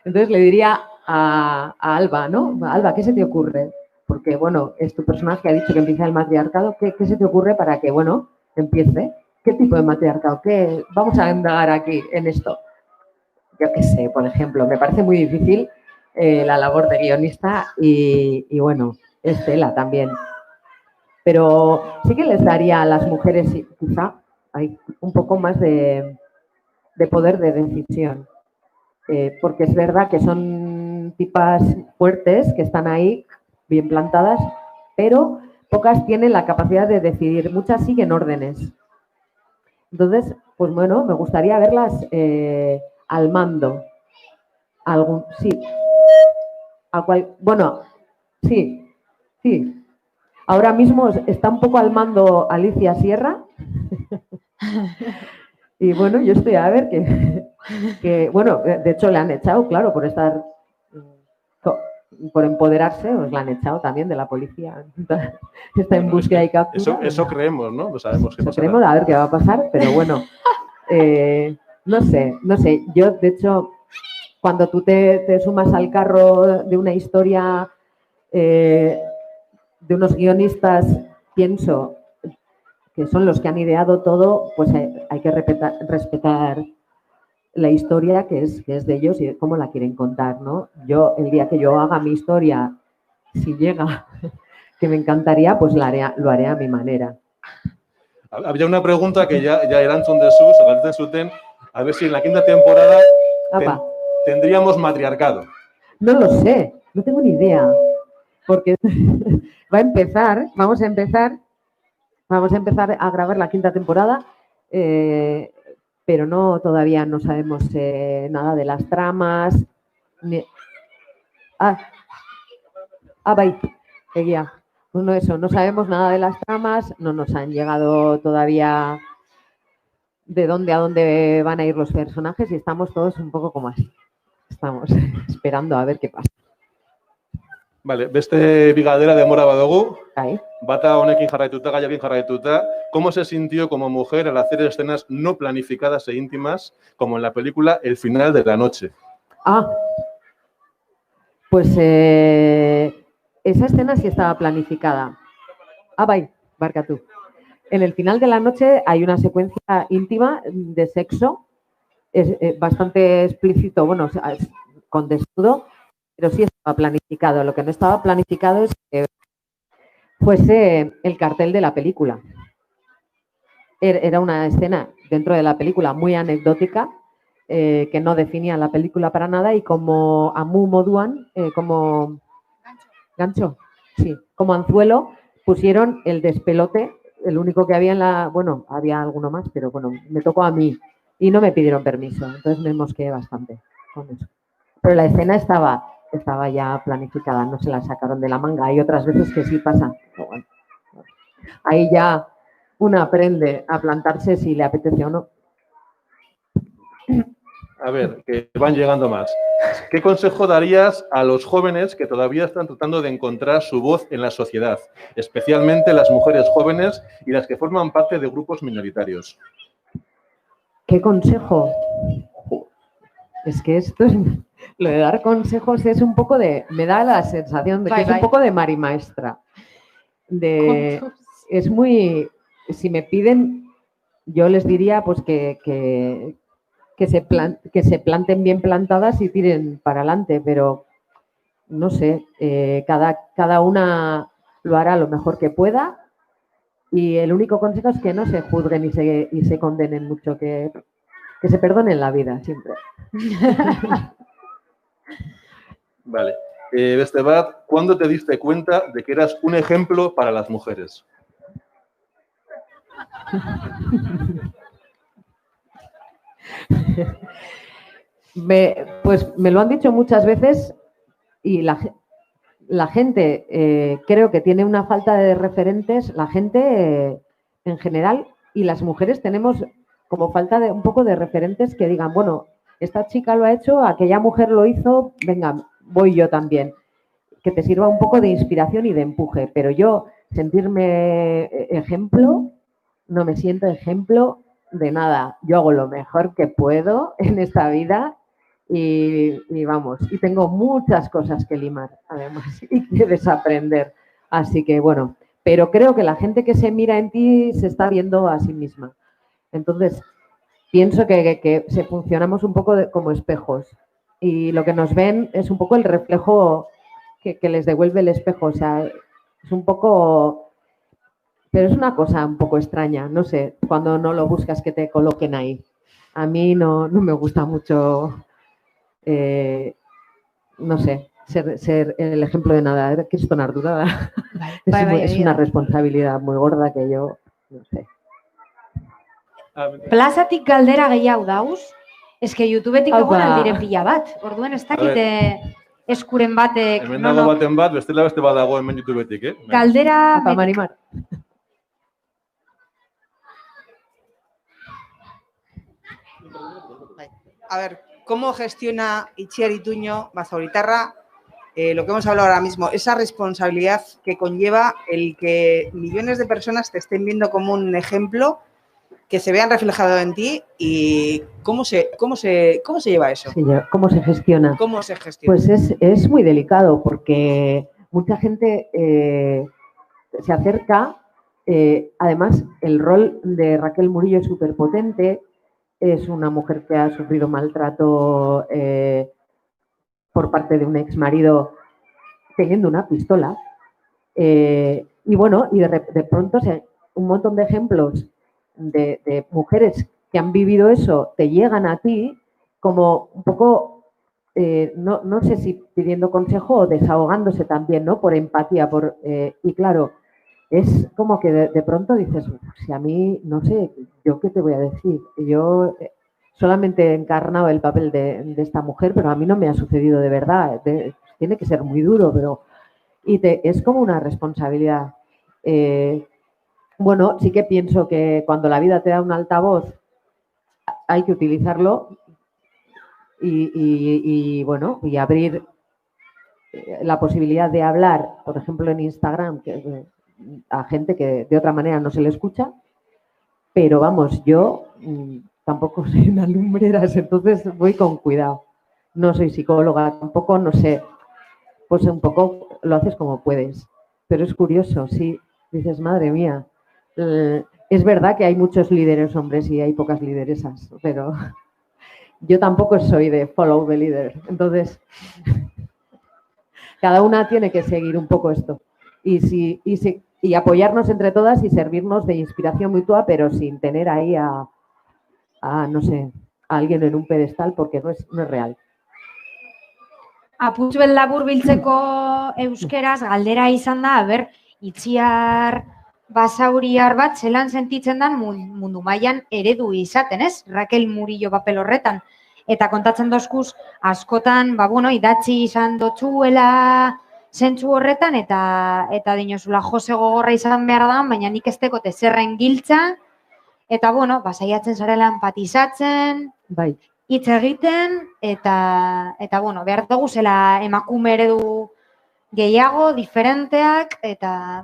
Entonces le diría a Alba, ¿no? Alba, ¿qué se te ocurre? Porque, bueno, es tu personaje, ha dicho que empieza el matriarcado. ¿Qué se te ocurre para que, bueno, empiece? ¿Qué tipo de matriarcado? Vamos a indagar aquí en esto. Yo qué sé, por ejemplo, me parece muy difícil la labor de guionista y bueno, es tela también. Pero sí que les daría a las mujeres quizá hay un poco más de poder de decisión. Porque es verdad que son tipas fuertes que están ahí bien plantadas, pero pocas tienen la capacidad de decidir. Muchas siguen órdenes. Entonces, pues bueno, me gustaría verlas al mando. Sí. Bueno, sí. Ahora mismo está un poco al mando Alicia Sierra. Y bueno, yo estoy a ver que, bueno, de hecho le han echado, claro, por empoderarse, pues la han echado también de la policía. Está en búsqueda y captura. Eso creemos, ¿no? No sabemos qué Eso pasará. creemos, a ver qué va a pasar, pero bueno, no sé. Yo, de hecho, cuando tú te sumas al carro de una historia de unos guionistas, pienso que son los que han ideado todo, pues hay que respetar la historia que es de ellos y cómo la quieren contar, ¿no? Yo, el día que yo haga mi historia, si llega, que me encantaría, pues lo haré a mi manera. Había una pregunta que ya erantzun dezu, galdetzen zuten, a ver si en la quinta temporada tendríamos matriarcado. No lo sé, no tengo ni idea, porque vamos a empezar a grabar la quinta temporada, pero todavía no sabemos nada de las tramas. Bai, egia. Pues no sabemos nada de las tramas, no nos han llegado todavía de dónde a dónde van a ir los personajes y estamos todos un poco como así. Estamos esperando a ver qué pasa. Vale, beste bi galdera denbora badugu. Bai. Bata honekin jarraituta, gaiakin jarraituta. ¿Cómo se sintió como mujer al hacer escenas no planificadas e íntimas, como en la película El final de la noche? Pues esa escena sí estaba planificada. Bai, barkatu. En el final de la noche hay una secuencia íntima de sexo, es bastante explícito, bueno, con desnudo, pero sí estaba planificado. Lo que no estaba planificado es que fuese el cartel de la película. Era una escena dentro de la película muy anecdótica, que no definía la película para nada y como Amu Moduan, como gancho, sí, como anzuelo, pusieron el despelote, el único que había bueno, había alguno más, pero bueno, me tocó a mí y no me pidieron permiso, entonces me mosqueé bastante con eso. Pero la escena estaba ya planificada, no se la sacaron de la manga. Hay otras veces que sí pasa. Pero bueno, ahí ya una aprende a plantarse si le apetece o no. A ver, que van llegando más. ¿Qué consejo darías a los jóvenes que todavía están tratando de encontrar su voz en la sociedad, especialmente las mujeres jóvenes y las que forman parte de grupos minoritarios? ¿Qué consejo? Es que esto es... Lo de dar consejos es un poco de... Me da la sensación de que es un poco de marimaestra. Es muy... Si me piden, yo les diría pues que se planten bien plantadas y tiren para adelante, pero no sé, cada una lo hará lo mejor que pueda y el único consejo es que no se juzguen y se condenen mucho, que se perdonen la vida siempre. Vale. Beste bat, ¿cuándo te diste cuenta de que eras un ejemplo para las mujeres? Pues me lo han dicho muchas veces y la gente creo que tiene una falta de referentes, la gente en general, y las mujeres tenemos como falta de un poco de referentes que digan, bueno, esta chica lo ha hecho, aquella mujer lo hizo, venga, voy yo también. Que te sirva un poco de inspiración y de empuje, pero yo sentirme ejemplo, no me siento ejemplo de nada. Yo hago lo mejor que puedo en esta vida y vamos, y tengo muchas cosas que limar, además, y que desaprender. Así que bueno, pero creo que la gente que se mira en ti se está viendo a sí misma. Entonces, pienso que se funcionamos un poco como espejos y lo que nos ven es un poco el reflejo que les devuelve el espejo. O sea, es un poco... Pero es una cosa un poco extraña, no sé, cuando no lo buscas que te coloquen ahí. A mí no me gusta mucho, no sé, ser el ejemplo de nada. Kriston ardura es una responsabilidad muy gorda que yo, no sé. Plazatik galdera gehiago dauz, eske YouTubetik egon aldiren pila bat. Orduen ez dakite eskuren batek... Hemen dago baten bat, bestela beste bat dago hemen YouTubetik, eh? Galdera... Marimar. A ver, ¿cómo gestiona Itziar Ituño, Basauritarra, lo que hemos hablado ahora mismo, esa responsabilidad que conlleva el que millones de personas te estén viendo como un ejemplo, que se vean reflejado en ti y cómo se lleva eso? Sí, ¿cómo se gestiona? ¿Cómo se gestiona? Pues es muy delicado porque mucha gente se acerca. Además, el rol de Raquel Murillo es súper potente. Es una mujer que ha sufrido maltrato por parte de un exmarido teniendo una pistola. Y bueno, y de pronto un montón de ejemplos de mujeres que han vivido eso te llegan a ti como un poco, no sé si pidiendo consejo o desahogándose también, ¿no? Por empatía. Y claro, es como que de pronto dices, si a mí, no sé, ¿yo qué te voy a decir? Yo solamente he encarnado el papel de esta mujer, pero a mí no me ha sucedido de verdad. Tiene que ser muy duro, pero... es como una responsabilidad. Bueno, sí que pienso que cuando la vida te da un altavoz hay que utilizarlo y bueno, y abrir la posibilidad de hablar, por ejemplo, en Instagram, a gente que de otra manera no se le escucha, pero vamos, yo tampoco soy una lumbreras, entonces voy con cuidado. No soy psicóloga, tampoco, no sé, pues un poco lo haces como puedes, pero es curioso, sí, dices, madre mía. Es verdad que hay muchos líderes hombres y hay pocas lideresas, pero yo tampoco soy de follow the leader. Entonces, cada una tiene que seguir un poco esto y apoyarnos entre todas y servirnos de inspiración mutua, pero sin tener ahí no sé, a alguien en un pedestal porque no es real. Apuntuen labur biltzeko euskeraz, galdera izan da, Itziar Basauriar bat zelan sentitzen dan mundu mailan eredu izaten, ez? Raquel Murillo papel horretan. eta kontatzen dozkuz askotan, idatzi izan dotzuela zentzu horretan, eta dinozula jose gogorra izan behar da, baina nik ez tekote zerren giltza, eta saiatzen zarela empatizatzen, Bai. hitz egiten, eta behar dugu zela emakume eredu gehiago, diferenteak, eta,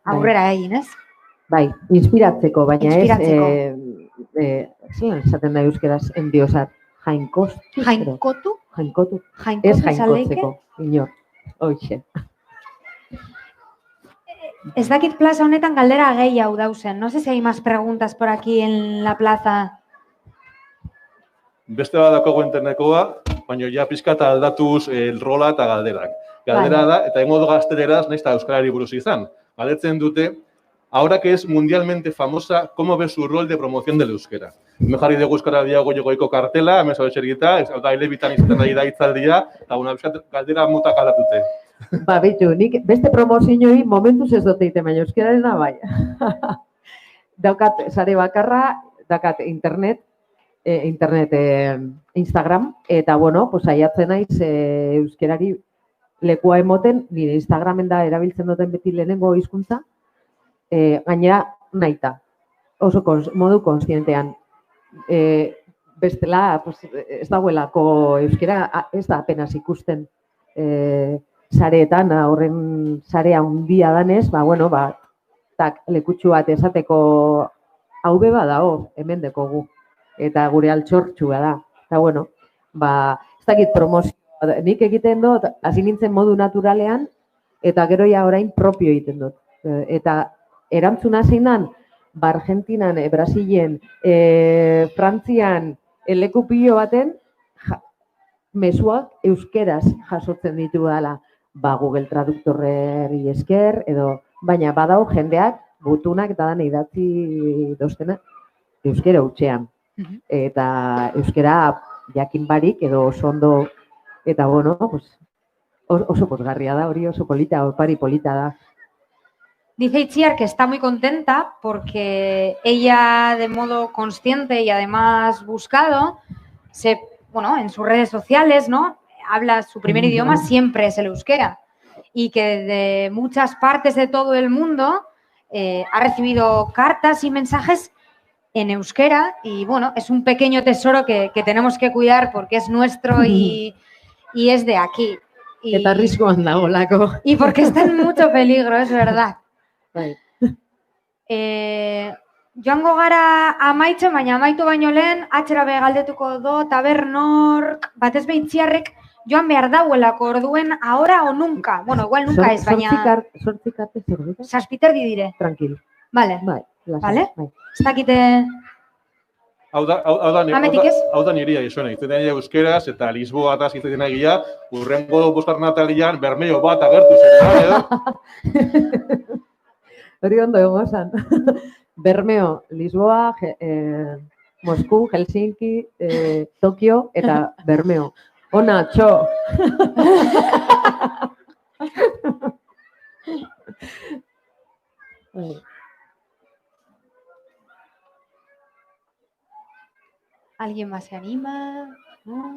aurrera egin, ez? Bai, inspiratzeko, baina Inspiratzeko. zelan esaten da euskeraz endiosat, jainkostu? Jainkotu? Jainkotu. Jainkotu Ez esan leike? jainkotzeko, inor. Hoxe. Ez dakit plaza honetan galdera gehiago dauzen. No sé si hay más preguntas por aquí en la plaza. Beste bat dago internekoa, baina ja pizkata aldatuz rola eta galderak. Galdera da, eta engo gazteleraz, nahiz eta euskarari buruz izan. Galdetzen dute, ahora que es mundialmente famosa, ¿cómo ve su rol de promoción del euskera? Hemen jarri dugu euskara diago jogoiko kartela, hemen zabe txergita, eta elebitan izaten da itzaldia, eta galdera mutak aldatute. Bitu, nik beste promozioi momentuz ez dut egiten, baina euskararena bai. Daukat sare bakarra, daukat internet, Instagram, eta saiatzen naiz euskarari lekua emoten, nire Instagramen da erabiltzen duten beti lehenengo hizkuntza, gainera naita, oso modu konstientean. Bestela, ez dagoelako euskera, ez da apenas ikusten sareetan, horren sarea handia danez, lekutxu bat esateko hau beba dago, hemen dekogu, eta gure altxortxua da. Eta ez dakit promozio, nik egiten dut, hasi nintzen modu naturalean, eta gero ja orain propio egiten dut. Eta erantzuna zeinan, Argentinan, Brasilen, Frantzian, leku pilo baten, mezuak euskeraz jasotzen ditu dela, Google Traduktorreri esker, baina badau jendeak, gutunak eta dan idatzi doztena, euskera hutsean. Eta euskera jakin barik edo oso ondo, eta oso pozgarria da, hori oso polita, opari polita da. Dice Itziar que está muy contenta porque ella de modo consciente y además buscado, en sus redes sociales, ¿no? Habla su primer idioma, siempre es el euskera. Y que de muchas partes de todo el mundo ha recibido cartas y mensajes en euskera y es un pequeño tesoro que tenemos que cuidar porque es nuestro y es de aquí. Eta arriskuan dagoelako. Y porque está en mucho peligro, es verdad. Joango gara amaitzen, baina amaitu baino lehen, atxera galdetuko do, tabernork, batez behitziarrek, joan behar dauelako orduen, ahora o nunca. Igual nunca ez, baina... Sortzik arte zerbait? Zazpiterdi dire. Tranquil. Vale. Vale? Ez dakite... Hau da niria izuen, egiten euskeraz eta Lisboa eta egiten egia, urrengo bostar natalian Bermeo bat agertu zen, edo? Hori ondo egon zan. Bermeo, Lisboa, Mosku, Helsinki, Tokio eta Bermeo. Ona, txo! ¿Alguien más se anima? ¿No?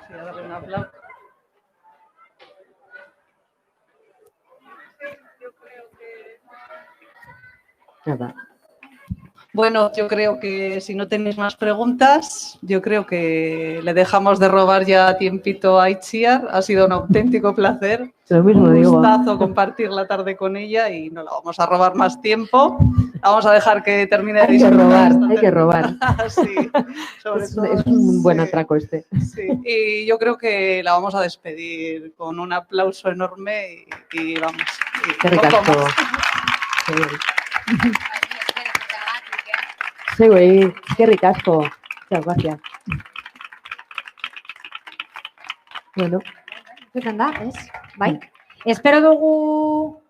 Sí, a darle un aplauso. Nada. Bueno, yo creo que si no tenéis más preguntas, yo creo que le dejamos de robar ya tiempito a Itziar. Ha sido un auténtico placer. Lo mismo un digo. gustazo compartir la tarde con ella y no la vamos a robar más tiempo. Vamos a dejar que termine de disfrutar. Hay que robar. Sí, sobre todo. Es un buen atraco este. Sí, y yo creo que la vamos a despedir con un aplauso enorme y vamos. Qué ricasco. Sí, güey, qué ricasco. Muchas gracias. Bueno. Zuetan da, ez? Bai. Espero dugu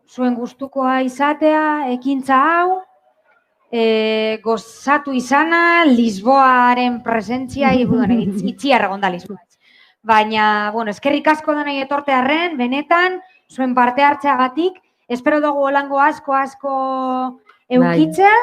zuen gustukoa izatea, ekintza hau, gozatu izana, Lisboaren presentzia, Itziar egon da Lisboa. Baina, eskerrik asko denei etortearren, benetan, zuen parte hartzeagatik, espero dugu holango asko eukitzea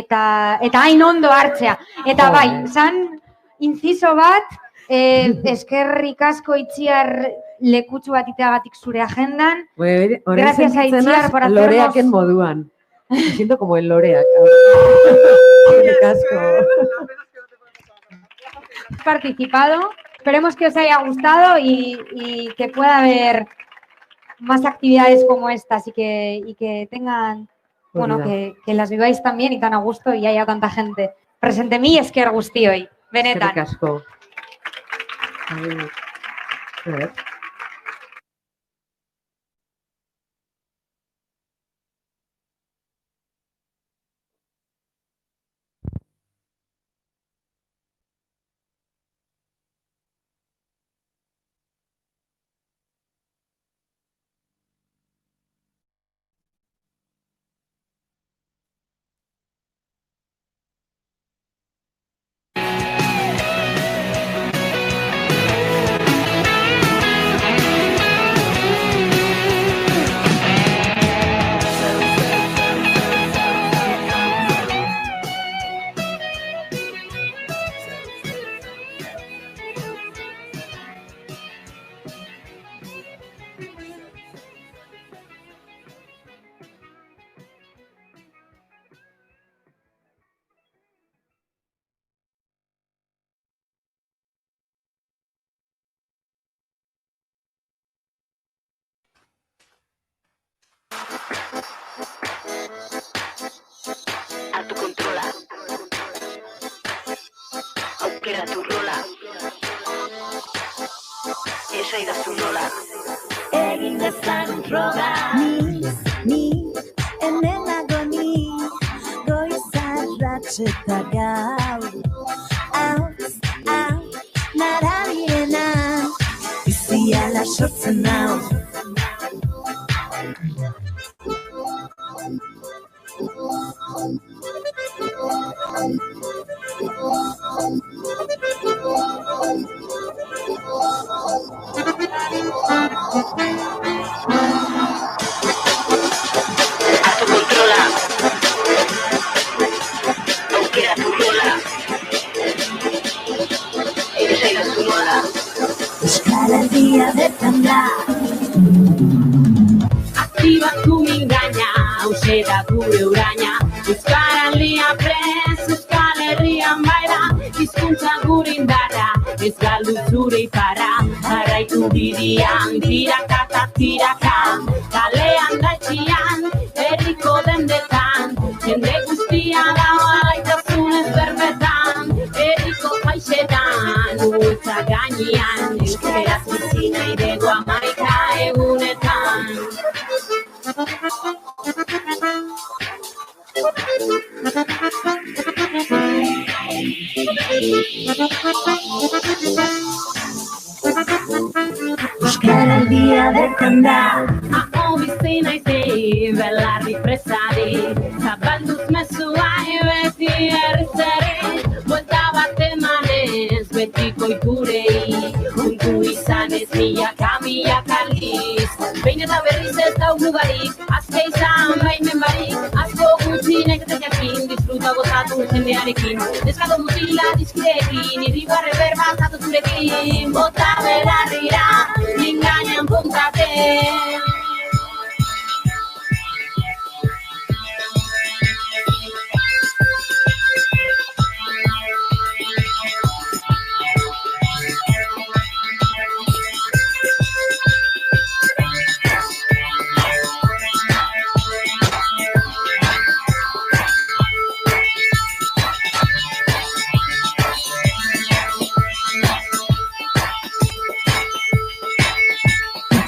eta hain ondo hartzea. Eta bai, zan inciso bat, eskerrik asko Itziar lekutsu bat iteagatik zure agendan. Gracias a Itziar por hacernos... Loreaken moduan. Me siento como el Loreak. Eskerrik asko. Participado. Esperemos que os haya gustado y que pueda haber más actividades como estas y que tengan, bueno, que las viváis tan bien y tan a gusto y haya tanta gente presente. Mi esker guztioi. Benetan. Eskerrik asko. A ver. Autokontrola. Aukeratu rola. Esaidazu nola. Egin dezagun droga. Ni, hemen nago ni. Goizarratx eta gau. Hau, narabiena. Biziala sortzen hau. Autokontrola. Aukeratu rola. Esaidazu nola. Euskal Herria bertan da. Aktibatu mingaina, hauxe da gure uraina. Euskal Herria prez, Euskal Herrian baira. Hizkuntza gure indarra, ez galdu zure iparra. Jarraitu bidian, tiraka eta tiraka. Kalean da etxian, herriko dendetan. Jende guztia dago alaitasunez berbetan. Herriko paixetan, urtza gainean. Euskeraz bizi nahi dugu 11 egunetan. Euskal Herria bertan da. Aho bizi naizei, belarri presari. Zabalduz mezua beti herrizeri. Buelta bat emanez, betiko ikurei. Untu izanez milaka aldiz. Behin eta berriz ez dau mugarik. Azke izan baimen barik. Asko gutxi neketen jakin. Disfruta gozatu jendearekin. Deskado mutila dizkidekin. Irribarre berba zatu zurekin. Bota belarrira, mingainan puntate.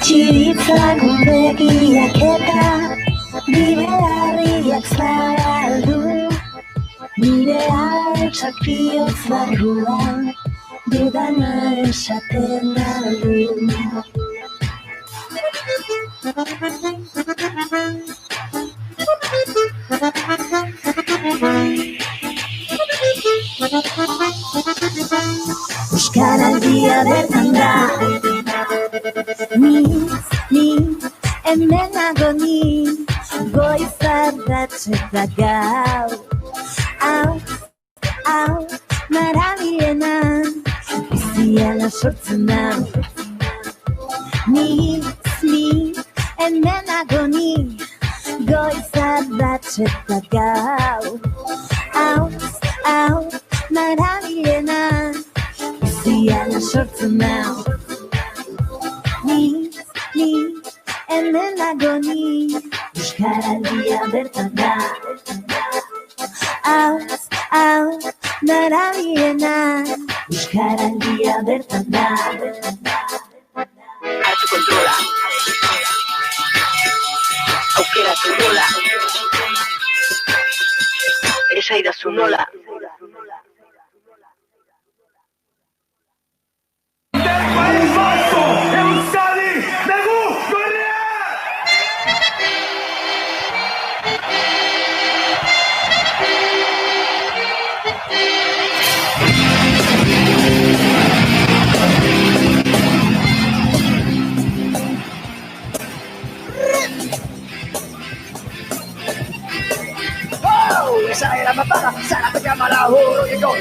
Txiritzan begiak eta bibelarriak zabaldu. Nire hautsak bihotz barruan dudana esaten aldu. Euskal Herria bertan da. Ni, hemen nago ni. goiza datzeta gau. Hau, marabiena, biziala sortzen da. Ni, hemen agoni, goiza datzeta gau. Hau, marabiena, biziala sortzen da. Ni, hemen agoni, Euskaraldia bertan da. Hau, marabiena, Euskaraldia bertan da. Hartu kontrola, aukeratu nola, esaidazu nola. Del País Vasco, Euskadi, Negu, Gorria! Esa era papada, Sara te llamará, que con